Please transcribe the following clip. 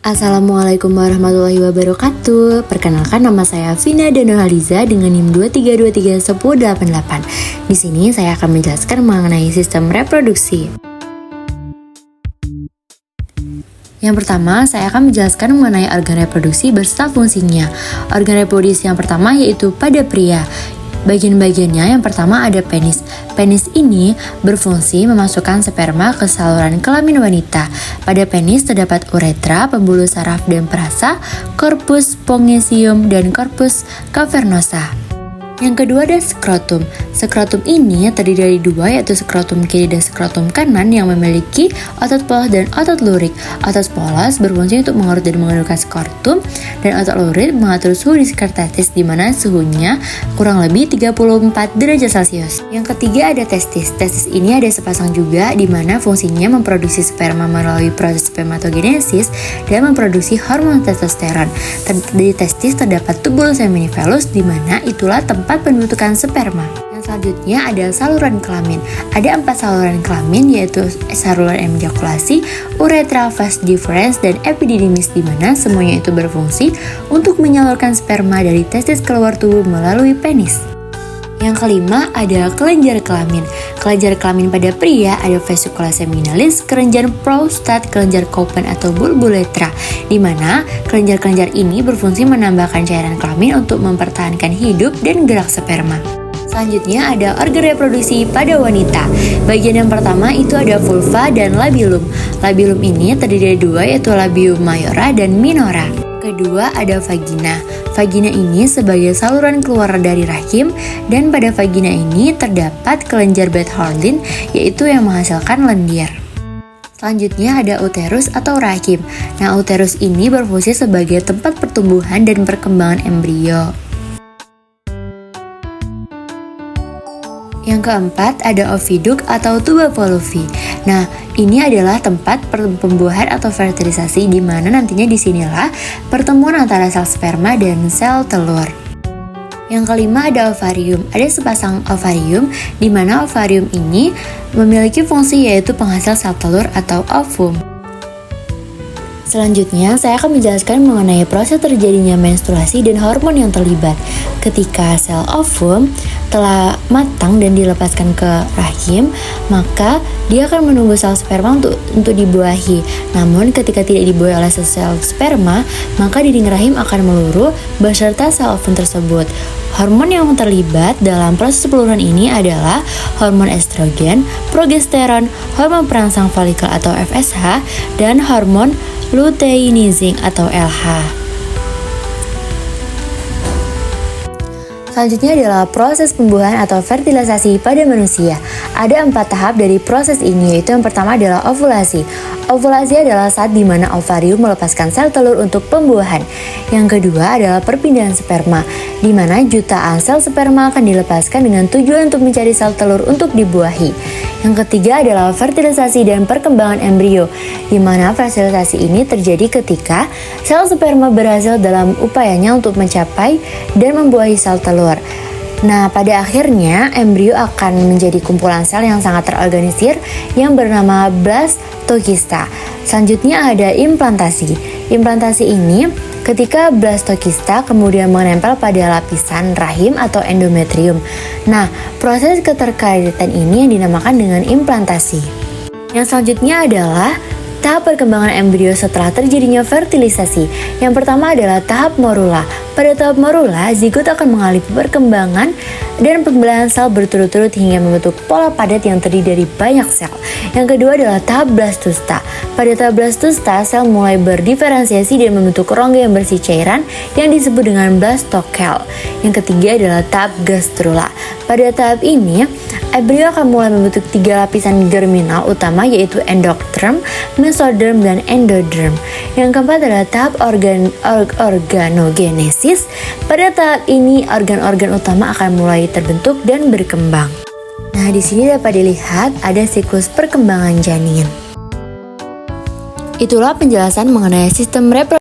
Assalamualaikum warahmatullahi wabarakatuh. Perkenalkan, nama saya Vina Danohaliza dengan NIM 232311088. Di sini saya akan menjelaskan mengenai sistem reproduksi. Yang pertama, saya akan menjelaskan mengenai organ reproduksi beserta fungsinya. Organ reproduksi yang pertama yaitu pada pria. Bagian-bagiannya yang pertama ada penis. Penis ini berfungsi memasukkan sperma ke saluran kelamin wanita. Pada penis terdapat uretra, pembuluh saraf dan perasa, corpus spongiosum, dan corpus cavernosa. Yang kedua ada skrotum. Skrotum ini terdiri dari dua, yaitu skrotum kiri dan skrotum kanan yang memiliki otot polos dan otot lurik. Otot polos berfungsi untuk mengerut dan mengendurkan skrotum, dan otot lurik mengatur suhu di sekitar testis, di mana suhunya kurang lebih 34 derajat Celcius. Yang ketiga ada testis. Testis ini ada sepasang juga, di mana fungsinya memproduksi sperma melalui proses spermatogenesis dan memproduksi hormon testosteron. Di testis terdapat tubulus seminiferus, di mana itulah tempat pembentukan sperma. Yang selanjutnya ada saluran kelamin. Ada 4 saluran kelamin, yaitu saluran ejakulasi, uretra, vas deferens, dan epididymis, di mana semuanya itu berfungsi untuk menyalurkan sperma dari testis keluar tubuh melalui penis. Yang kelima ada kelenjar kelamin. Kelenjar kelamin pada pria ada vesicula seminalis, kelenjar prostat, kelenjar Kauffman atau bulbuletra, di mana kelenjar-kelenjar ini berfungsi menambahkan cairan kelamin untuk mempertahankan hidup dan gerak sperma. Selanjutnya ada organ reproduksi pada wanita. Bagian yang pertama itu ada vulva dan labillum. Labillum ini terdiri dari dua, yaitu labium mayora dan minora. Kedua ada vagina. Vagina ini sebagai saluran keluar dari rahim, dan pada vagina ini terdapat kelenjar Bartholin, yaitu yang menghasilkan lendir. Selanjutnya ada uterus atau rahim. Nah, uterus ini berfungsi sebagai tempat pertumbuhan dan perkembangan embrio. Yang keempat ada oviduk atau tuba Fallopi. Nah, ini adalah tempat pembuahan atau fertilisasi, di mana nantinya disinilah pertemuan antara sel sperma dan sel telur. Yang kelima ada ovarium. Ada sepasang ovarium, di mana ovarium ini memiliki fungsi yaitu penghasil sel telur atau ovum. Selanjutnya, saya akan menjelaskan mengenai proses terjadinya menstruasi dan hormon yang terlibat. Ketika sel ovum telah matang dan dilepaskan ke rahim, maka dia akan menunggu sel sperma untuk dibuahi. Namun, ketika tidak dibuahi oleh sel sperma, maka dinding rahim akan meluruh beserta sel ovum tersebut. Hormon yang terlibat dalam proses peluruhan ini adalah hormon estrogen, progesteron, hormon perangsang folikel atau FSH, dan hormon luteinizing atau LH. Selanjutnya adalah proses pembuahan atau fertilisasi pada manusia. Ada 4 tahap dari proses ini, yaitu yang pertama adalah ovulasi. Ovulasi adalah saat di mana ovarium melepaskan sel telur untuk pembuahan. Yang kedua adalah perpindahan sperma, di mana jutaan sel sperma akan dilepaskan dengan tujuan untuk mencari sel telur untuk dibuahi. Yang ketiga adalah fertilisasi dan perkembangan embrio, di mana fertilisasi ini terjadi ketika sel sperma berhasil dalam upayanya untuk mencapai dan membuahi sel telur. Nah, pada akhirnya embrio akan menjadi kumpulan sel yang sangat terorganisir yang bernama blastokista. Selanjutnya ada implantasi. Implantasi ini ketika blastokista kemudian menempel pada lapisan rahim atau endometrium. Nah, proses keterkaitan ini yang dinamakan dengan implantasi. Yang selanjutnya adalah tahap perkembangan embrio setelah terjadinya fertilisasi. Yang pertama adalah tahap morula. Pada tahap morula, zigot akan mengalami perkembangan dan pembelahan sel berturut-turut hingga membentuk pola padat yang terdiri dari banyak sel. Yang kedua adalah tahap blastosta. Pada tahap blastosta, sel mulai berdiferensiasi dan membentuk rongga yang bersih cairan yang disebut dengan blastokel. Yang ketiga adalah tahap gastrula. Pada tahap ini, embrio akan mulai membentuk 3 lapisan germinal utama, yaitu endoderm, mesoderm, dan endoderm. Yang keempat adalah tahap organogenesis. Pada tahap ini, organ-organ utama akan mulai terbentuk dan berkembang. Nah, di sini dapat dilihat ada siklus perkembangan janin. Itulah penjelasan mengenai sistem reproduksi.